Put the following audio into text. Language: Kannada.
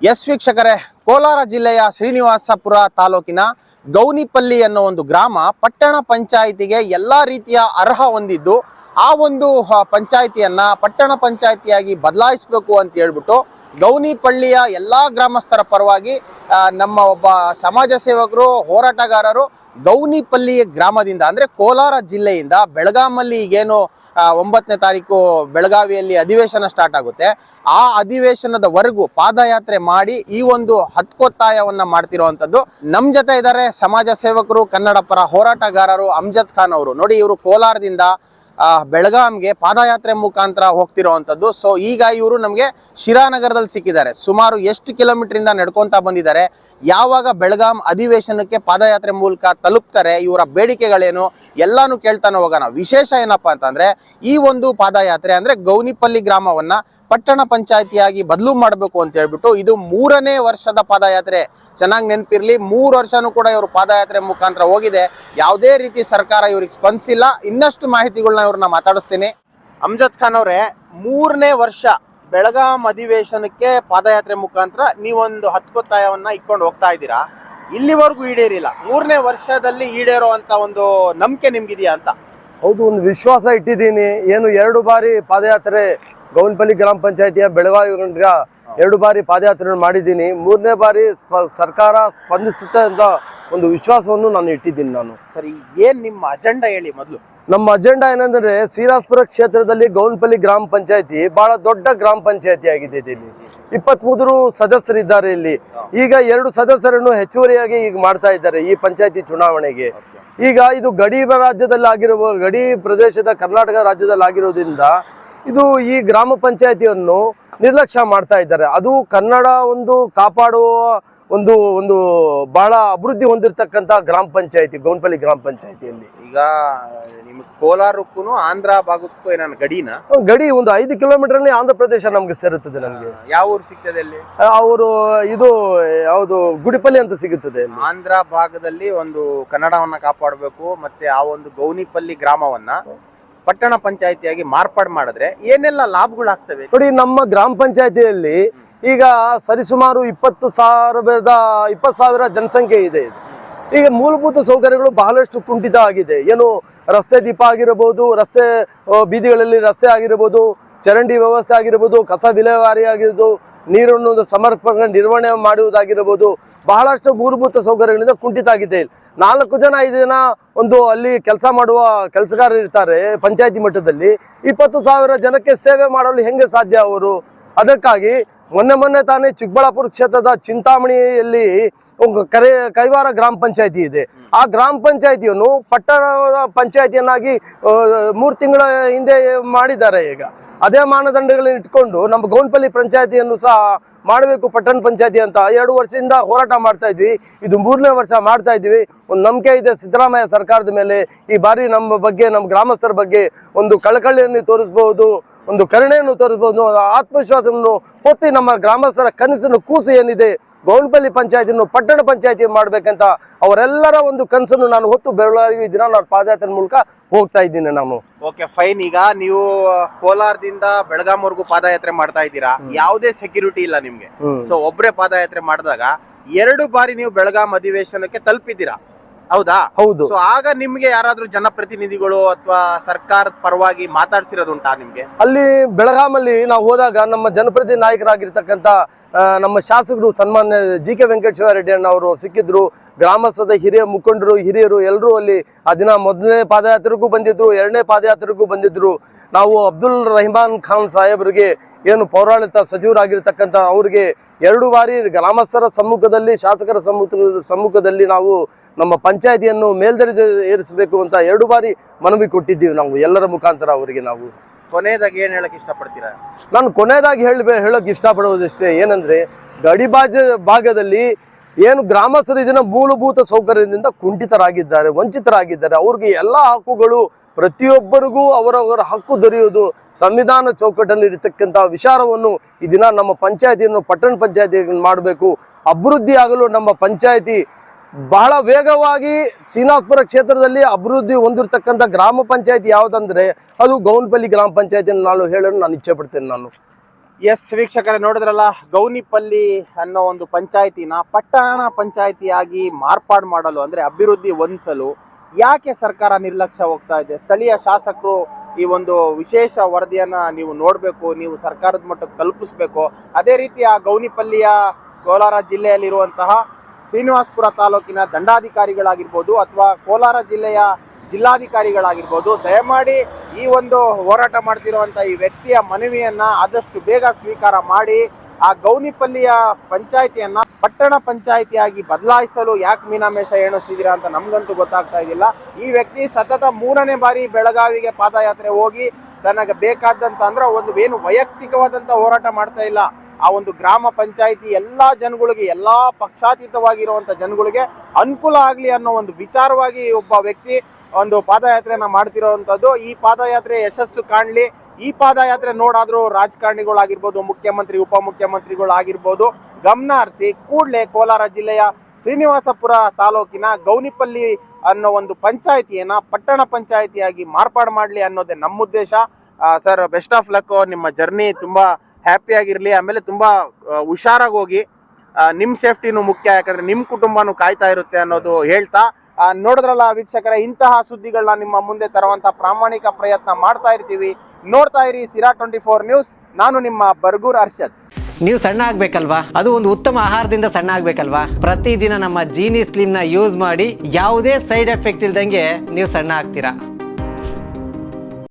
ಎಸ್ ವೀಕ್ಷಕರೇ, ಕೋಲಾರ ಜಿಲ್ಲೆಯ ಶ್ರೀನಿವಾಸಪುರ ತಾಲೂಕಿನ ಗೌನಿಪಲ್ಲಿ ಅನ್ನೋ ಒಂದು ಗ್ರಾಮ ಪಟ್ಟಣ ಪಂಚಾಯಿತಿಗೆ ಎಲ್ಲಾ ರೀತಿಯ ಅರ್ಹ ಹೊಂದಿದ್ದು ಆ ಒಂದು ಪಂಚಾಯಿತಿಯನ್ನ ಪಟ್ಟಣ ಪಂಚಾಯಿತಿಯಾಗಿ ಬದಲಾಯಿಸಬೇಕು ಅಂತ ಹೇಳ್ಬಿಟ್ಟು ಗೌನಿಪಳ್ಳಿಯ ಎಲ್ಲಾ ಗ್ರಾಮಸ್ಥರ ಪರವಾಗಿ ನಮ್ಮ ಒಬ್ಬ ಸಮಾಜ ಸೇವಕರು ಹೋರಾಟಗಾರರು ಗೌನಿಪಲ್ಲಿ ಗ್ರಾಮದಿಂದ ಅಂದ್ರೆ ಕೋಲಾರ ಜಿಲ್ಲೆಯಿಂದ ಬೆಳಗಾಮಲ್ಲಿ ಈಗೇನು 9ನೇ ತಾರೀಕು ಬೆಳಗಾವಿಯಲ್ಲಿ ಅಧಿವೇಶನ ಸ್ಟಾರ್ಟ್ ಆಗುತ್ತೆ. ಆ ಅಧಿವೇಶನದವರೆಗೂ ಪಾದಯಾತ್ರೆ ಮಾಡಿ ಈ ಒಂದು ಹಕ್ಕೊತ್ತಾಯವನ್ನ ಮಾಡ್ತಿರುವಂತದ್ದು. ನಮ್ ಜೊತೆ ಇದ್ದಾರೆ ಸಮಾಜ ಸೇವಕರು, ಕನ್ನಡ ಪರ ಹೋರಾಟಗಾರರು ಅಮ್ಜದ್ ಖಾನ್ ಅವರು. ನೋಡಿ, ಇವರು ಕೋಲಾರದಿಂದ ಬೆಳಗಾಂಗೆ ಪಾದಯಾತ್ರೆ ಮುಖಾಂತರ ಹೋಗ್ತಿರೋವಂಥದ್ದು. ಸೊ ಈಗ ಇವರು ನಮಗೆ ಶಿರಾನಗರದಲ್ಲಿ ಸಿಕ್ಕಿದ್ದಾರೆ. ಸುಮಾರು ಎಷ್ಟು ಕಿಲೋಮೀಟರ್ ಇಂದ ನಡ್ಕೊಂತ ಬಂದಿದ್ದಾರೆ, ಯಾವಾಗ ಬೆಳಗಾಂ ಅಧಿವೇಶನಕ್ಕೆ ಪಾದಯಾತ್ರೆ ಮೂಲಕ ತಲುಪ್ತಾರೆ, ಇವರ ಬೇಡಿಕೆಗಳೇನು ಎಲ್ಲಾನು ಕೇಳ್ತಾನೆ ಹೋಗೋಣ. ವಿಶೇಷ ಏನಪ್ಪಾ ಅಂತಂದ್ರೆ ಈ ಒಂದು ಪಾದಯಾತ್ರೆ ಅಂದ್ರೆ ಗೌನಿಪಲ್ಲಿ ಗ್ರಾಮವನ್ನ ಪಟ್ಟಣ ಪಂಚಾಯಿತಿಯಾಗಿ ಬದಲು ಮಾಡಬೇಕು ಅಂತ ಹೇಳ್ಬಿಟ್ಟು ಇದು 3ನೇ ವರ್ಷದ ಪಾದಯಾತ್ರೆ. ಚೆನ್ನಾಗಿ ನೆನಪಿರ್ಲಿ, 3 ವರ್ಷನೂ ಕೂಡ ಇವರು ಪಾದಯಾತ್ರೆ ಮುಖಾಂತರ ಹೋಗಿದೆ. ಯಾವುದೇ ರೀತಿ ಸರ್ಕಾರ ಇವ್ರಿಗೆ ಸ್ಪಂದಿಸಿಲ್ಲ. ಇನ್ನಷ್ಟು ಮಾಹಿತಿಗಳನ್ನ ಇವ್ರನ್ನ ಮಾತಾಡಿಸ್ತೀನಿ. ಅಮ್ಜದ್ ಖಾನ್ ಅವರೇ, 3ನೇ ವರ್ಷ ಬೆಳಗಾಂ ಅಧಿವೇಶನಕ್ಕೆ ಪಾದಯಾತ್ರೆ ಮುಖಾಂತರ ನೀವೊಂದು ಹಕ್ಕೊತ್ತಾಯವನ್ನ ಇಟ್ಕೊಂಡು ಹೋಗ್ತಾ ಇದ್ದೀರಾ. ಇಲ್ಲಿವರೆಗೂ ಈಡೇರಿಲ್ಲ. 3ನೇ ವರ್ಷದಲ್ಲಿ ಈಡೇರುವಂತ ಒಂದು ನಂಬಿಕೆ ನಿಮ್ಗಿದೆಯಾ ಅಂತ? ಹೌದು, ಒಂದು ವಿಶ್ವಾಸ ಇಟ್ಟಿದ್ದೀನಿ. ಏನು 2 ಬಾರಿ ಪಾದಯಾತ್ರೆ ಗೌನಿಪಲ್ಲಿ ಗ್ರಾಮ ಪಂಚಾಯತಿಯ ಬೆಳಗಾವಿ 2 ಬಾರಿ ಪಾದಯಾತ್ರೆ ಮಾಡಿದ್ದೀನಿ. 3ನೇ ಬಾರಿ ಸರ್ಕಾರ ಸ್ಪಂದಿಸುತ್ತೆ ಅಂತ ಒಂದು ವಿಶ್ವಾಸವನ್ನು ನಾನು ಇಟ್ಟಿದ್ದೀನಿ. ನಾನು ಸರಿ, ಏನ್ ನಿಮ್ಮ ಅಜೆಂಡಾ ಹೇಳಿ ಮೊದಲು. ನಮ್ಮ ಅಜೆಂಡಾ ಏನಂದ್ರೆ, ಶ್ರೀನಿವಾಸಪುರ ಕ್ಷೇತ್ರದಲ್ಲಿ ಗೌನಿಪಲ್ಲಿ ಗ್ರಾಮ ಪಂಚಾಯತಿ ಬಹಳ ದೊಡ್ಡ ಗ್ರಾಮ ಪಂಚಾಯತಿ ಆಗಿದೆ. ಇಲ್ಲಿ 23 ಸದಸ್ಯರಿದ್ದಾರೆ. ಇಲ್ಲಿ ಈಗ 2 ಸದಸ್ಯರನ್ನು ಹೆಚ್ಚುವರಿಯಾಗಿ ಈಗ ಮಾಡ್ತಾ ಇದ್ದಾರೆ ಈ ಪಂಚಾಯತಿ ಚುನಾವಣೆಗೆ. ಈಗ ಇದು ಗಡಿ ರಾಜ್ಯದಲ್ಲಿ ಗಡಿ ಪ್ರದೇಶದ ಕರ್ನಾಟಕ ರಾಜ್ಯದಲ್ಲಿ ಆಗಿರೋದ್ರಿಂದ ಇದು ಈ ಗ್ರಾಮ ಪಂಚಾಯತಿಯನ್ನು ನಿರ್ಲಕ್ಷ್ಯ ಮಾಡ್ತಾ ಇದ್ದಾರೆ. ಅದು ಕನ್ನಡ ಒಂದು ಕಾಪಾಡುವ ಒಂದು ಒಂದು ಬಹಳ ಅಭಿವೃದ್ಧಿ ಹೊಂದಿರತಕ್ಕಂತ ಗ್ರಾಮ ಪಂಚಾಯತಿ ಗೌನಿಪಲ್ಲಿ ಗ್ರಾಮ ಪಂಚಾಯತಿಯಲ್ಲಿ. ಈಗ ನಿಮ್ಗೆ ಕೋಲಾರಕ್ಕೂ ಆಂಧ್ರ ಭಾಗಕ್ಕೂ ಏನಾನ ಗಡಿನ? ಗಡಿ ಒಂದು 5 ಕಿಲೋಮೀಟರ್ ಅಲ್ಲಿ ಆಂಧ್ರ ಪ್ರದೇಶ ನಮ್ಗೆ ಸೇರುತ್ತದೆ. ನಮ್ಗೆ ಯಾವ ಊರು ಸಿಗ್ತದೆ ಅಲ್ಲಿ? ಅವರು ಇದು ಯಾವುದು ಗುಡಿಪಲ್ಲಿ ಅಂತ ಸಿಗುತ್ತದೆ. ಆಂಧ್ರ ಭಾಗದಲ್ಲಿ ಒಂದು ಕನ್ನಡವನ್ನ ಕಾಪಾಡಬೇಕು, ಮತ್ತೆ ಆ ಒಂದು ಗೌನಿಪಲ್ಲಿ ಗ್ರಾಮವನ್ನ ಪಟ್ಟಣ ಪಂಚಾಯತಿಯಾಗಿ ಮಾರ್ಪಾಡು ಮಾಡಿದ್ರೆ ಏನೆಲ್ಲ ಲಾಭಗಳಾಗ್ತವೆ ನೋಡಿ. ನಮ್ಮ ಗ್ರಾಮ ಪಂಚಾಯತಿಯಲ್ಲಿ ಈಗ ಸರಿಸುಮಾರು 20,000 ಜನಸಂಖ್ಯೆ ಇದೆ. ಈಗ ಮೂಲಭೂತ ಸೌಕರ್ಯಗಳು ಬಹಳಷ್ಟು ಕುಂಠಿತ ಆಗಿದೆ. ಏನು ರಸ್ತೆ ದೀಪ ಆಗಿರಬಹುದು, ರಸ್ತೆ ಬೀದಿಗಳಲ್ಲಿ ರಸ್ತೆ ಆಗಿರಬಹುದು, ಚರಂಡಿ ವ್ಯವಸ್ಥೆ ಆಗಿರಬಹುದು, ಕಸ ವಿಲೇವಾರಿ ಆಗಿರ್ಬೋದು, ನೀರನ್ನು ಸಮರ್ಪಕ ನಿರ್ವಹಣೆ ಮಾಡುವುದಾಗಿರಬಹುದು, ಬಹಳಷ್ಟು ಮೂಲಭೂತ ಸೌಕರ್ಯಗಳಿಂದ ಕುಂಠಿತ ಆಗಿದೆ. 4 ಜನ 5 ಜನ ಒಂದು ಅಲ್ಲಿ ಕೆಲಸ ಮಾಡುವ ಕೆಲಸಗಾರರು ಇರ್ತಾರೆ ಪಂಚಾಯತಿ ಮಟ್ಟದಲ್ಲಿ. 20,000 ಜನಕ್ಕೆ ಸೇವೆ ಮಾಡಲು ಹೆಂಗೆ ಸಾಧ್ಯ ಅವರು? ಅದಕ್ಕಾಗಿ ಮೊನ್ನೆ ತಾನೇ ಚಿಕ್ಕಬಳ್ಳಾಪುರ ಕ್ಷೇತ್ರದ ಚಿಂತಾಮಣಿಯಲ್ಲಿ ಒಂದು ಕೈವಾರ ಗ್ರಾಮ ಪಂಚಾಯತಿ ಇದೆ. ಆ ಗ್ರಾಮ ಪಂಚಾಯತಿಯನ್ನು ಪಟ್ಟಣದ ಪಂಚಾಯತಿಯನ್ನಾಗಿ 3 ತಿಂಗಳ ಹಿಂದೆ ಮಾಡಿದ್ದಾರೆ. ಈಗ ಅದೇ ಮಾನದಂಡಗಳನ್ನು ಇಟ್ಕೊಂಡು ನಮ್ಮ ಗೌನಿಪಲ್ಲಿ ಪಂಚಾಯತಿಯನ್ನು ಸಹ ಮಾಡಬೇಕು ಪಟ್ಟಣ ಪಂಚಾಯತಿ ಅಂತ 2 ವರ್ಷದಿಂದ ಹೋರಾಟ ಮಾಡ್ತಾ ಇದ್ವಿ. ಇದು 3ನೇ ವರ್ಷ ಮಾಡ್ತಾ ಇದ್ವಿ. ಒಂದು ನಂಬಿಕೆ ಇದೆ ಸಿದ್ದರಾಮಯ್ಯ ಸರ್ಕಾರದ ಮೇಲೆ. ಈ ಬಾರಿ ನಮ್ಮ ಬಗ್ಗೆ, ನಮ್ಮ ಗ್ರಾಮಸ್ಥರ ಬಗ್ಗೆ ಒಂದು ಕಳಕಳಿಯನ್ನು ತೋರಿಸಬಹುದು, ಒಂದು ಕರುಣೆಯನ್ನು ತೋರಿಸಬಹುದು, ಆತ್ಮವಿಶ್ವಾಸವನ್ನು ಹೊತ್ತಿ ನಮ್ಮ ಗ್ರಾಮಸ್ಥರ ಕನಸನ್ನು ಕೂಸು ಏನಿದೆ ಗೌನಿಪಲ್ಲಿ ಪಂಚಾಯತಿಯನ್ನು ಪಟ್ಟಣ ಪಂಚಾಯತಿ ಮಾಡ್ಬೇಕಂತ ಅವರೆಲ್ಲರ ಒಂದು ಕನಸನ್ನು ನಾನು ಹೊತ್ತು ಬೆಳಗಾವಿ ದಿನ ನಾನು ಪಾದಯಾತ್ರೆ ಮೂಲಕ ಹೋಗ್ತಾ ಇದ್ದೀನಿ ನಾನು. Okay, fine. ಈಗ ನೀವು ಕೋಲಾರದಿಂದ ಬೆಳಗಾಂವರೆಗೂ ಪಾದಯಾತ್ರೆ ಮಾಡ್ತಾ ಇದ್ದೀರಾ, ಯಾವುದೇ ಸೆಕ್ಯೂರಿಟಿ ಇಲ್ಲ ನಿಮ್ಗೆ. ಸೊ ಒಬ್ರೇ ಪಾದಯಾತ್ರೆ ಮಾಡಿದಾಗ 2 ಬಾರಿ ನೀವು ಬೆಳಗಾಂ ಅಧಿವೇಶನಕ್ಕೆ ತಲುಪಿದ್ದೀರಾ, ಹೌದಾ? ಹೌದು. ಸೊ ಆಗ ನಿಮ್ಗೆ ಯಾರಾದ್ರೂ ಜನಪ್ರತಿನಿಧಿಗಳು ಅಥವಾ ಸರ್ಕಾರದ ಪರವಾಗಿ ಮಾತಾಡ್ಸಿರೋದುಂಟಾ ನಿಮ್ಗೆ? ಅಲ್ಲಿ ಬೆಳಗಾಮಲ್ಲಿ ನಾವು ಹೋದಾಗ ನಮ್ಮ ಜನಪ್ರತಿನಿಧಿ ನಾಯಕರಾಗಿರ್ತಕ್ಕಂಥ ನಮ್ಮ ಶಾಸಕರು ಸನ್ಮಾನ್ಯ ಜಿ.ಕೆ. ವೆಂಕಟೇಶ್ವರ ರೆಡ್ಡಿ ಅಣ್ಣ ಅವರು ಸಿಕ್ಕಿದ್ರು. ಗ್ರಾಮಸ್ಥದ ಹಿರಿಯ ಮುಖಂಡರು, ಹಿರಿಯರು ಎಲ್ಲರೂ ಅಲ್ಲಿ ಆ ದಿನ 1ನೇ ಪಾದಯಾತ್ರೆಗೂ ಬಂದಿದ್ರು, 2ನೇ ಪಾದಯಾತ್ರೆಗೂ ಬಂದಿದ್ರು. ನಾವು ಅಬ್ದುಲ್ ರಹಿಮಾನ್ ಖಾನ್ ಸಾಹೇಬ್ರಿಗೆ, ಏನು ಪೌರಾಡಳಿತ ಸಚಿವರಾಗಿರ್ತಕ್ಕಂಥ ಅವ್ರಿಗೆ 2 ಬಾರಿ ಗ್ರಾಮಸ್ಥರ ಸಮ್ಮುಖದಲ್ಲಿ, ಶಾಸಕರ ಸಮ್ಮುಖದಲ್ಲಿ ನಾವು ನಮ್ಮ ಪಂಚಾಯತಿಯನ್ನು ಮೇಲ್ದರ್ಜೆ ಏರಿಸಬೇಕು ಅಂತ 2 ಬಾರಿ ಮನವಿ ಕೊಟ್ಟಿದ್ದೀವಿ ನಾವು ಎಲ್ಲರ ಮುಖಾಂತರ ಅವರಿಗೆ. ನಾವು ಕೊನೆಯದಾಗಿ ಏನ್ ಹೇಳಕ್ ಇಷ್ಟಪಡ್ತೀರಾ? ನಾನು ಕೊನೆಯದಾಗಿ ಹೇಳಕ್ ಇಷ್ಟಪಡುವುದಷ್ಟೇ ಏನಂದ್ರೆ, ಗಡಿ ಭಾಗದಲ್ಲಿ ಏನು ಗ್ರಾಮಸ್ಥರು ಇದನ್ನ ಮೂಲಭೂತ ಸೌಕರ್ಯದಿಂದ ಕುಂಠಿತರಾಗಿದ್ದಾರೆ, ವಂಚಿತರಾಗಿದ್ದಾರೆ. ಅವ್ರಿಗೆ ಎಲ್ಲ ಹಕ್ಕುಗಳು ಪ್ರತಿಯೊಬ್ಬರಿಗೂ ಅವರವರ ಹಕ್ಕು ದೊರೆಯುವುದು ಸಂವಿಧಾನ ಚೌಕಟ್ಟಲ್ಲಿ ಇರತಕ್ಕಂಥ ವಿಚಾರವನ್ನು ಈ ದಿನ ನಮ್ಮ ಪಂಚಾಯತಿಯನ್ನು ಪಟ್ಟಣ ಪಂಚಾಯತಿ ಮಾಡಬೇಕು. ಅಭಿವೃದ್ಧಿ ಆಗಲು ನಮ್ಮ ಪಂಚಾಯತಿ ಬಹಳ ವೇಗವಾಗಿ ಶ್ರೀನಿವಾಸಪುರ ಕ್ಷೇತ್ರದಲ್ಲಿ ಅಭಿವೃದ್ಧಿ ಹೊಂದಿರತಕ್ಕಂಥ ಗ್ರಾಮ ಪಂಚಾಯತಿ ಯಾವುದಂದ್ರೆ ಅದು ಗೌನಿಪಲ್ಲಿ ಗ್ರಾಮ ಪಂಚಾಯತಿ ನಾನು ಹೇಳಲು ನಾನು ಇಚ್ಛೆ ಪಡ್ತೇನೆ. ನಾನು ಎಸ್ ವೀಕ್ಷಕರೇ, ನೋಡಿದ್ರಲ್ಲ, ಗೌನಿಪಲ್ಲಿ ಅನ್ನೋ ಒಂದು ಪಂಚಾಯತಿನ ಪಟ್ಟಣ ಪಂಚಾಯತಿಯಾಗಿ ಮಾರ್ಪಾಡು ಮಾಡಲು ಅಂದ್ರೆ ಅಭಿವೃದ್ಧಿ ಹೊಂದಿಸಲು ಯಾಕೆ ಸರ್ಕಾರ ನಿರ್ಲಕ್ಷ್ಯ ಹೋಗ್ತಾ ಇದೆ? ಸ್ಥಳೀಯ ಶಾಸಕರು ಈ ಒಂದು ವಿಶೇಷ ವರದಿಯನ್ನ ನೀವು ನೋಡಬೇಕು, ನೀವು ಸರ್ಕಾರದ ಮಟ್ಟಕ್ಕೆ ತಲುಪಿಸ್ಬೇಕು. ಅದೇ ರೀತಿ ಆ ಗೌನಿಪಲ್ಲಿಯ ಕೋಲಾರ ಜಿಲ್ಲೆಯಲ್ಲಿರುವಂತಹ ಶ್ರೀನಿವಾಸಪುರ ತಾಲೂಕಿನ ದಂಡಾಧಿಕಾರಿಗಳಾಗಿರ್ಬೋದು ಅಥವಾ ಕೋಲಾರ ಜಿಲ್ಲೆಯ ಜಿಲ್ಲಾಧಿಕಾರಿಗಳಾಗಿರ್ಬೋದು, ದಯಮಾಡಿ ಈ ಒಂದು ಹೋರಾಟ ಮಾಡ್ತಿರುವಂತ ಈ ವ್ಯಕ್ತಿಯ ಮನವಿಯನ್ನ ಆದಷ್ಟು ಬೇಗ ಸ್ವೀಕಾರ ಮಾಡಿ ಆ ಗೌನಿಪಲ್ಲಿಯ ಪಂಚಾಯಿತಿಯನ್ನ ಪಟ್ಟಣ ಪಂಚಾಯಿತಿಯಾಗಿ ಬದಲಾಯಿಸಲು ಯಾಕೆ ಮೀನಾಮೇಷ ಎಣಿಸ್ತಿದ್ದೀರಾ ಅಂತ ನಮ್ಗಂತೂ ಗೊತ್ತಾಗ್ತಾ ಇದ್ದಿಲ್ಲ. ಈ ವ್ಯಕ್ತಿ ಸತತ 3ನೇ ಬಾರಿ ಬೆಳಗಾವಿಗೆ ಪಾದಯಾತ್ರೆ ಹೋಗಿ ತನಗೆ ಬೇಕಾದಂತ ಅಂದ್ರೆ ಒಂದು ಏನು ವೈಯಕ್ತಿಕವಾದಂತ ಹೋರಾಟ ಮಾಡ್ತಾ ಇಲ್ಲ, ಆ ಒಂದು ಗ್ರಾಮ ಪಂಚಾಯಿತಿ ಎಲ್ಲಾ ಜನಗಳಿಗೆ, ಎಲ್ಲಾ ಪಕ್ಷಾತೀತವಾಗಿರುವಂತ ಜನಗಳಿಗೆ ಅನುಕೂಲ ಆಗ್ಲಿ ಅನ್ನೋ ಒಂದು ವಿಚಾರವಾಗಿ ಒಬ್ಬ ವ್ಯಕ್ತಿ ಒಂದು ಪಾದಯಾತ್ರೆಯನ್ನ ಮಾಡ್ತಿರೋವಂಥದ್ದು. ಈ ಪಾದಯಾತ್ರೆ ಯಶಸ್ಸು ಕಾಣಲಿ. ಈ ಪಾದಯಾತ್ರೆ ನೋಡಾದ್ರೂ ರಾಜಕಾರಣಿಗಳಾಗಿರ್ಬೋದು, ಮುಖ್ಯಮಂತ್ರಿ ಉಪಮುಖ್ಯಮಂತ್ರಿಗಳಾಗಿರ್ಬೋದು ಗಮನ ಹರಿಸಿ ಕೂಡಲೇ ಕೋಲಾರ ಜಿಲ್ಲೆಯ ಶ್ರೀನಿವಾಸಪುರ ತಾಲೂಕಿನ ಗೌನಿಪಲ್ಲಿ ಅನ್ನೋ ಒಂದು ಪಂಚಾಯಿತಿಯನ್ನ ಪಟ್ಟಣ ಪಂಚಾಯಿತಿಯಾಗಿ ಮಾರ್ಪಾಡು ಮಾಡಲಿ ಅನ್ನೋದೇ ನಮ್ಮ ಉದ್ದೇಶ. Sir, best of luck. ನಿಮ್ಮ ಜರ್ನಿ ತುಂಬಾ ಹ್ಯಾಪಿ ಆಗಿರ್ಲಿ, ಆಮೇಲೆ ತುಂಬಾ ಹುಷಾರಾಗಿ ಹೋಗಿ. ನಿಮ್ಮ ಸೇಫ್ಟಿನೂ ಮುಖ್ಯ, ಯಾಕಂದ್ರೆ ನಿಮ್ಮ ಕುಟುಂಬನೂ ಕಾಯ್ತಾ ಇರುತ್ತೆ ಅನ್ನೋದು ಹೇಳ್ತಾ, ನೋಡಿದ್ರಲ್ಲ ವೀಕ್ಷಕರೇ, ಇಂತಹ ಸುದ್ದಿಗಳನ್ನ ನಿಮ್ಮ ಮುಂದೆ ತರುವಂತ ಪ್ರಾಮಾಣಿಕ ಪ್ರಯತ್ನ ಮಾಡ್ತಾ ಇರ್ತೀವಿ. ನೋಡ್ತಾ ಇರಿ ಸಿರಾ 24 ನ್ಯೂಸ್. ನಾನು ನಿಮ್ಮ ಬರ್ಗೂರ್ ಅರ್ಷದ್. ನೀವು ಸಣ್ಣ ಆಗ್ಬೇಕಲ್ವಾ? ಅದು ಒಂದು ಉತ್ತಮ ಆಹಾರದಿಂದ ಸಣ್ಣ ಆಗ್ಬೇಕಲ್ವಾ? ಪ್ರತಿದಿನ ನಮ್ಮ ಜೀನಿ ಸ್ಲಿಮ್ ನ ಯೂಸ್ ಮಾಡಿ ಯಾವುದೇ ಸೈಡ್ ಎಫೆಕ್ಟ್ ಇಲ್ದಂಗೆ ನೀವು ಸಣ್ಣ ಆಗ್ತೀರಾ.